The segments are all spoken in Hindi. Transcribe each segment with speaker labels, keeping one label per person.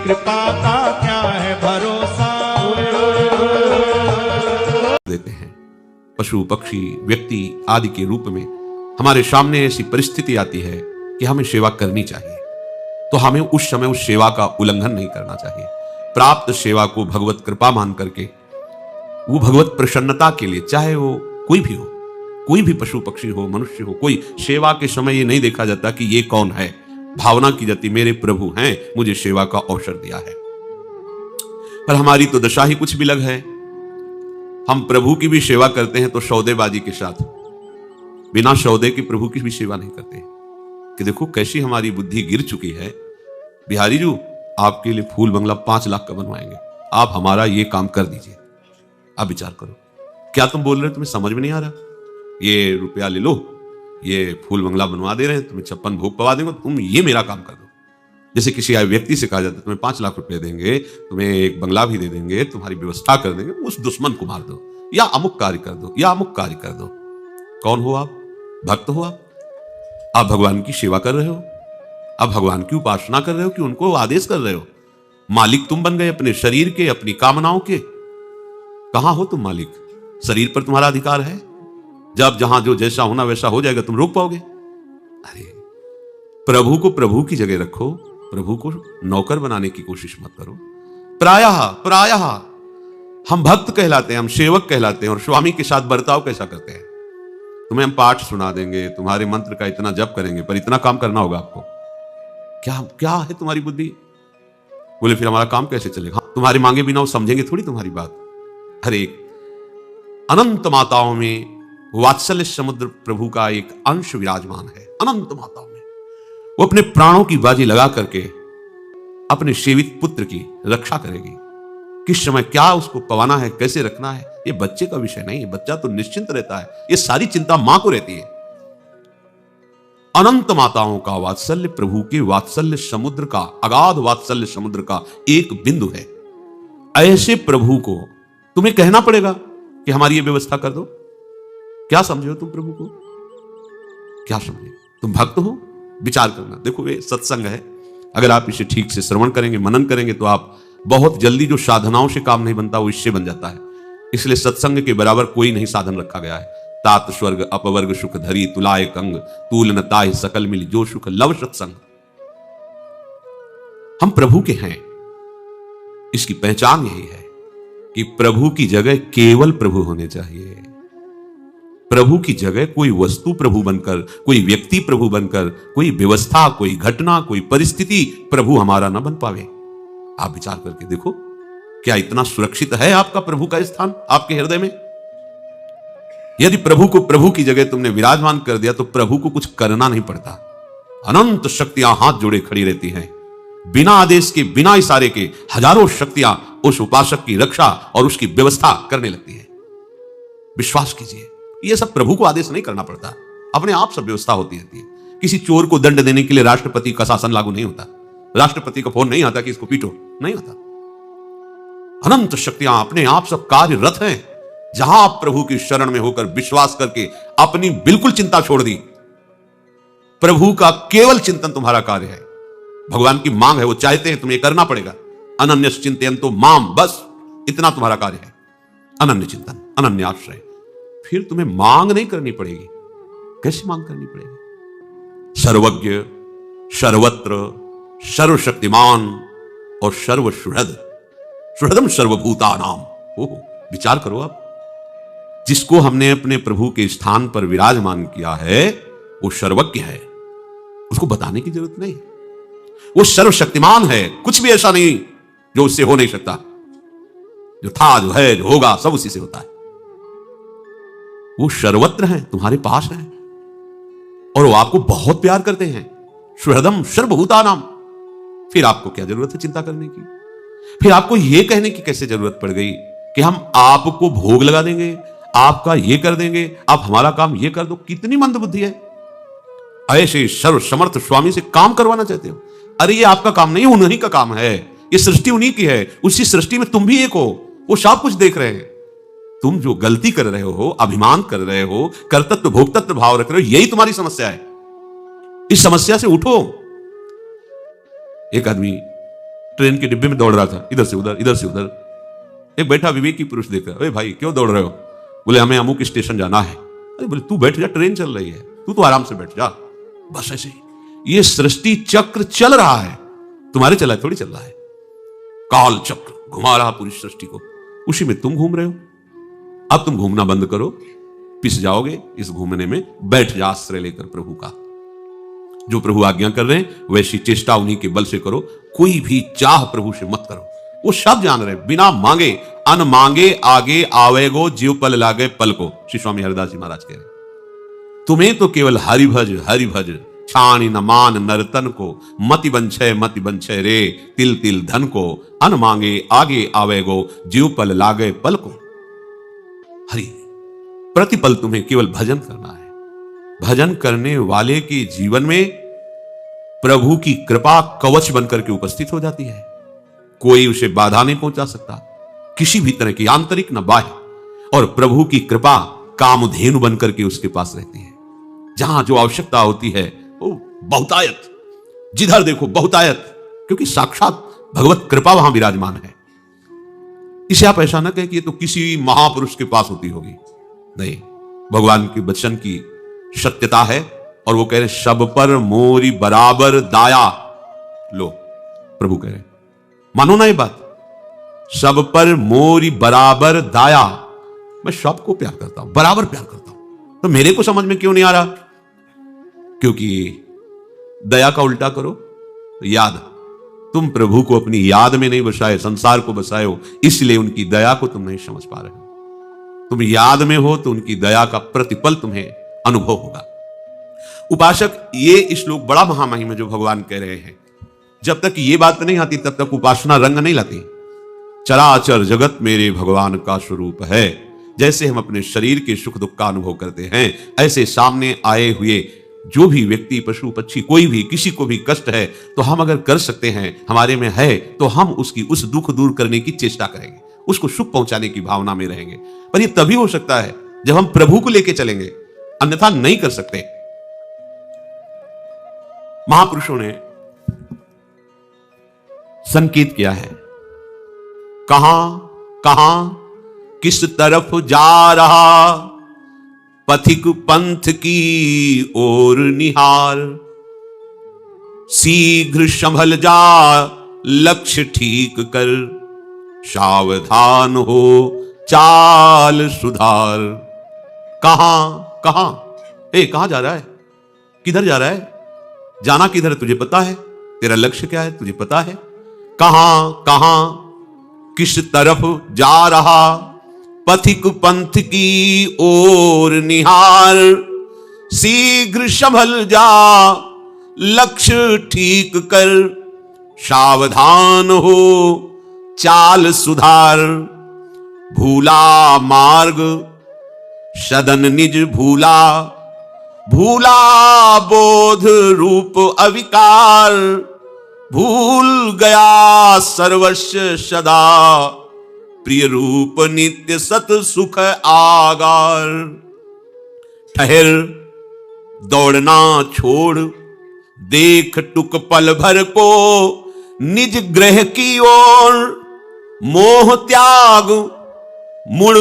Speaker 1: कृपा का क्या है भरोसा।
Speaker 2: देते हैं पशु पक्षी व्यक्ति आदि के रूप में हमारे सामने ऐसी परिस्थिति आती है कि हमें सेवा करनी चाहिए, तो हमें उस समय उस सेवा का उल्लंघन नहीं करना चाहिए। प्राप्त सेवा को भगवत कृपा मान करके वो भगवत प्रसन्नता के लिए, चाहे वो कोई भी हो, कोई भी पशु पक्षी हो मनुष्य हो, कोई सेवा के समय ये नहीं देखा जाता कि ये कौन है, भावना की जाती मेरे प्रभु हैं मुझे सेवा का अवसर दिया है। पर हमारी तो दशा ही कुछ भी अलग है। हम प्रभु की भी सेवा करते हैं तो सौदेबाजी के साथ, बिना सौदे की प्रभु की भी सेवा नहीं करते कि देखो कैसी हमारी बुद्धि गिर चुकी है। बिहारी जी आपके लिए फूल बंगला 5 लाख का बनवाएंगे, आप हमारा ये काम कर दीजिए। आप विचार करो, क्या तुम बोल रहे हो, तुम्हें समझ में नहीं आ रहा? ये रुपया ले लो, ये फूल बंगला बनवा दे रहे हैं, तुम्हें 56 भोग पवा देंगे, तुम ये मेरा काम कर दो। जैसे किसी व्यक्ति से कहा जाता है तुम्हें 5 लाख रुपए देंगे, तुम्हें एक बंगला भी दे देंगे, तुम्हारी व्यवस्था कर देंगे, उस दुश्मन को मार दो या अमुक कार्य कर दो या अमुक कार्य कर दो। कौन हो आप? भक्त हो आप भगवान की सेवा कर रहे हो, आप भगवान की उपासना कर रहे हो कि उनको आदेश कर रहे हो? मालिक तुम बन गए अपने शरीर के, अपनी कामनाओं के। कहां हो तुम मालिक? शरीर पर तुम्हारा अधिकार है, जब जहां जो जैसा होना वैसा हो जाएगा, तुम रोक पाओगे? अरे प्रभु को प्रभु की जगह रखो, प्रभु को नौकर बनाने की कोशिश मत करो। प्रायः हम भक्त कहलाते हैं, हम सेवक कहलाते हैं, और स्वामी के साथ बर्ताव कैसा करते हैं? तुम्हें हम पाठ सुना देंगे, तुम्हारे मंत्र का इतना जप करेंगे, पर इतना काम करना होगा आपको। क्या है तुम्हारी बुद्धि? बोले फिर हमारा काम कैसे चलेगा? तुम्हारे मांगे बिना वो समझेंगे थोड़ी तुम्हारी बात। हरे अनंत माताओं में वात्सल्य समुद्र प्रभु का एक अंश विराजमान है। अनंत माताओं में वो अपने प्राणों की बाजी लगा करके अपने सेवित पुत्र की रक्षा करेगी। किस समय क्या उसको पवाना है, कैसे रखना है, ये बच्चे का विषय नहीं है। बच्चा तो निश्चिंत रहता है, ये सारी चिंता मां को रहती है। अनंत माताओं का वात्सल्य प्रभु के वात्सल्य समुद्र का, अगाध वात्सल्य समुद्र का एक बिंदु है। ऐसे प्रभु को तुम्हें कहना पड़ेगा कि हमारी ये व्यवस्था कर दो। क्या समझे हो तुम प्रभु को? क्या समझे? तुम भक्त हो? विचार करना। देखो ये सत्संग है, अगर आप इसे ठीक से श्रवण करेंगे, मनन करेंगे, तो आप बहुत जल्दी जो साधनाओं से काम नहीं बनता वो इससे बन जाता है। इसलिए सत्संग के बराबर कोई नहीं साधन रखा गया है। तात स्वर्ग अपवर्ग सुख धरी तुलाय कंग, तूल न ताहि सकल मिल जो सुख लव सत्संग। हम प्रभु के हैं, इसकी पहचान यही है कि प्रभु की जगह केवल प्रभु होने चाहिए। प्रभु की जगह कोई वस्तु प्रभु बनकर, कोई व्यक्ति प्रभु बनकर, कोई व्यवस्था, कोई घटना, कोई परिस्थिति प्रभु हमारा न बन पावे। आप विचार करके देखो, क्या इतना सुरक्षित है आपका प्रभु का स्थान आपके हृदय में? यदि प्रभु को प्रभु की जगह तुमने विराजमान कर दिया तो प्रभु को कुछ करना नहीं पड़ता। अनंत शक्तियां हाथ जोड़े खड़ी रहती हैं, बिना आदेश के, बिना इशारे के हजारों शक्तियां उस उपासक की रक्षा और उसकी व्यवस्था करने लगती है। विश्वास कीजिए, यह सब प्रभु को आदेश नहीं करना पड़ता, अपने आप सब व्यवस्था होती रहती है। किसी चोर को दंड देने के लिए राष्ट्रपति का शासन लागू नहीं होता, राष्ट्रपति का फोन नहीं आता कि इसको पीटो, नहीं आता। अनंत शक्तियां अपने आप सब कार्यरत हैं। जहां आप प्रभु की शरण में होकर विश्वास करके अपनी बिल्कुल चिंता छोड़ दी, प्रभु का केवल चिंतन तुम्हारा कार्य है। भगवान की मांग है, वो चाहते हैं तुम्हें करना पड़ेगा। अनन्य चिंतयन्तो माम, बस इतना तुम्हारा कार्य है। अनन्य चिंतन, अनन्य आश्रय। फिर तुम्हें मांग नहीं करनी पड़ेगी। कैसे मांग करनी पड़ेगी? सर्वज्ञ, सर्वत्र, सर्वशक्तिमान और सर्वसुहृद, सुहृदम सर्वभूतानाम। ओह, विचार करो आप, जिसको हमने अपने प्रभु के स्थान पर विराजमान किया है वो सर्वज्ञ है, उसको बताने की जरूरत नहीं। वो सर्वशक्तिमान है, कुछ भी ऐसा नहीं जो उससे हो नहीं सकता। जो था, जो है, जो होगा, सब उसी से होता है। वो सर्वत्र है, तुम्हारे पास है, और वो आपको बहुत प्यार करते हैं। सुहृदम सर्वभूतानाम। फिर आपको क्या जरूरत है चिंता करने की? फिर आपको यह कहने की कैसे जरूरत पड़ गई कि हम आपको भोग लगा देंगे, आपका ये कर देंगे, आप हमारा काम ये कर दो? कितनी मंदबुद्धि है। ऐसे सर्व समर्थ स्वामी से काम करवाना चाहते हो? अरे ये आपका काम नहीं, उन्हीं का काम है। ये सृष्टि उन्हीं की है, उसी सृष्टि में तुम भी एक हो, वो सब कुछ देख रहे हैं। तुम जो गलती कर रहे हो, अभिमान कर रहे हो, कर्तृत्व भोक्तृत्व भाव रख रहे हो, यही तुम्हारी समस्या है। इस समस्या से उठो। एक आदमी ट्रेन के डिब्बे में दौड़ रहा था, इधर से उधर इधर से उधर। एक बैठा विवेकी पुरुष देखा, अरे भाई क्यों दौड़ रहे हो? बोले हमें अमुक स्टेशन जाना है। अरे बोले तू बैठ जा, ट्रेन चल रही है, तू तो आराम से बैठ जा। बस ऐसे ही ये सृष्टि चक्र चल रहा है, तुम्हारे चला थोड़ी चल रहा है। काल चक्र घुमा रहा पूरी सृष्टि को, उसी में तुम घूम रहे हो। अब तुम घूमना बंद करो, पिस जाओगे इस घूमने में। बैठ जा आश्रय लेकर प्रभु का। जो प्रभु आज्ञा कर रहे हैं वैसी चेष्टा उन्हीं के बल से करो। कोई भी चाह प्रभु से मत करो। वो सब जान रहे, बिना मांगे अन मांगे आगे आवेगो जीव पल लागे पल को, श्री स्वामी हरिदास जी महाराज कह रहे। तुम्हें तो केवल हरि भज छाणी न मान नर्तन को, मति बंछय रे तिल तिल धन को, अन मांगे आगे आवेगो जीव पल लागे पल को। हरि प्रतिपल तुम्हें केवल भजन करना है। भजन करने वाले के जीवन में प्रभु की कृपा कवच बनकर के उपस्थित हो जाती है। कोई उसे बाधा नहीं पहुंचा सकता, किसी भी तरह की आंतरिक न बाह्य। और प्रभु की कृपा कामधेनु बनकर के उसके पास रहती है। जहां जो आवश्यकता होती है वो बहुतायत, जिधर देखो बहुतायत, क्योंकि साक्षात भगवत कृपा वहां विराजमान है। इसे आप ऐसा ना कहें कि ये तो किसी महापुरुष के पास होती होगी, नहीं। भगवान के वचन की सत्यता है और वो कह रहे सब पर मोरी बराबर दाया। लो प्रभु कह रहे, मानो ना ये बात, सब पर मोरी बराबर दाया। मैं सबको प्यार करता हूं, बराबर प्यार करता हूं, तो मेरे को समझ में क्यों नहीं आ रहा? क्योंकि दया का उल्टा करो, याद। तुम प्रभु को अपनी याद में नहीं बसाए, संसार को बसाए हो, इसलिए उनकी दया को तुम नहीं समझ पा रहे हो। तुम याद में हो तो उनकी दया का प्रतिपल तुम्हें अनुभव होगा। उपासक, ये श्लोक बड़ा महामहिम है जो भगवान कह रहे हैं। जब तक ये बात नहीं आती तब तक उपासना रंग नहीं लाती। चराचर जगत मेरे भगवान का स्वरूप है। जैसे हम अपने शरीर के सुख दुख का अनुभव करते हैं, ऐसे सामने आए हुए जो भी व्यक्ति, पशु पक्षी, कोई भी, किसी को भी कष्ट है तो हम अगर कर सकते हैं, हमारे में है, तो हम उसकी उस दुख दूर करने की चेष्टा करेंगे, उसको सुख पहुंचाने की भावना में रहेंगे। पर यह तभी हो सकता है जब हम प्रभु को लेके चलेंगे, अन्यथा नहीं कर सकते। महापुरुषों ने संकेत किया है, कहां कहां किस तरफ जा रहा, पथिक पंथ की ओर निहार, शीघ्र संभल जा लक्ष्य ठीक कर, सावधान हो चाल सुधार। कहां कहां, कहां जा रहा है, किधर जा रहा है, जाना किधर है तुझे पता है, तेरा लक्ष्य क्या है तुझे पता है। कहां कहां किस तरफ जा रहा, पथिक पंथ की ओर निहार, शीघ्र संभल जा लक्ष्य ठीक कर, सावधान हो चाल सुधार। भूला मार्ग सदन निज भूला, भूला बोध रूप अविकार, भूल गया सर्वस्व सदा, प्रिय रूप नित्य सत सुख आगार। ठहर दौड़ना छोड़, देख टुक पल भर को निज ग्रह की ओर, मोह त्याग मुड़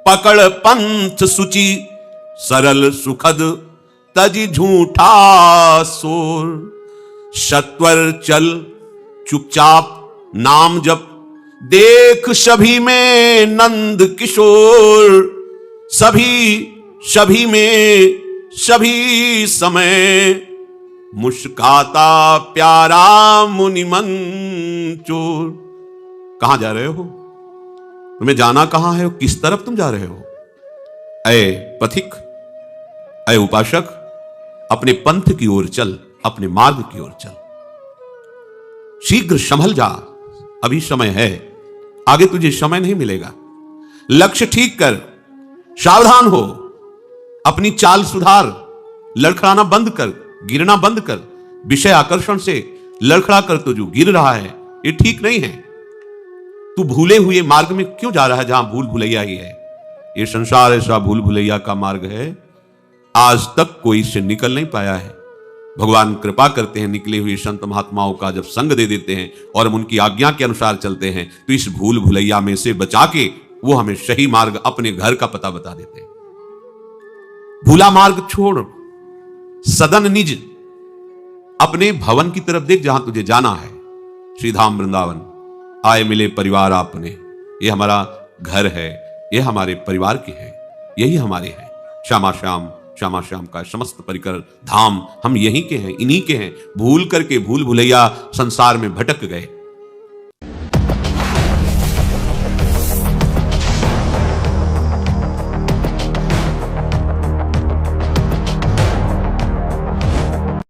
Speaker 2: पकड़ पंथ सुचि, सरल सुखद तज झूठा सोर। सत्वर चल चुपचाप नाम जप, देख सभी में नंद किशोर, सभी में सभी समय, मुस्काता प्यारा मुनि मंचोर। कहां जा रहे हो, तुम्हें जाना कहां है, किस तरफ तुम जा रहे हो? ऐ पथिक, ऐ उपासक, अपने पंथ की ओर चल, अपने मार्ग की ओर चल। शीघ्र संभल जा, अभी समय है, आगे तुझे समय नहीं मिलेगा। लक्ष्य ठीक कर, सावधान हो, अपनी चाल सुधार, लड़खड़ाना बंद कर, गिरना बंद कर। विषय आकर्षण से लड़खड़ा कर तो जो गिर रहा है ये ठीक नहीं है। तू भूले हुए मार्ग में क्यों जा रहा है जहां भूल भुलैया ही है? ये संसार ऐसा भूल भुलैया का मार्ग है, आज तक कोई इससे निकल नहीं पाया है। भगवान कृपा करते हैं, निकले हुए संत महात्माओं का जब संग दे देते हैं और हम उनकी आज्ञा के अनुसार चलते हैं तो इस भूल भुलैया में से बचा के वो हमें सही मार्ग, अपने घर का पता बता देते हैं। भूला मार्ग छोड़, सदन निज, अपने भवन की तरफ देख जहां तुझे जाना है। श्रीधाम वृंदावन आए मिले परिवार आपने, ये हमारा घर है, ये हमारे परिवार के हैं, यही हमारे हैं। श्यामा श्याम, श्यामा श्याम का समस्त परिकर धाम हम यहीं के हैं, इन्हीं के हैं। भूल करके भूल भुलैया संसार में भटक गए।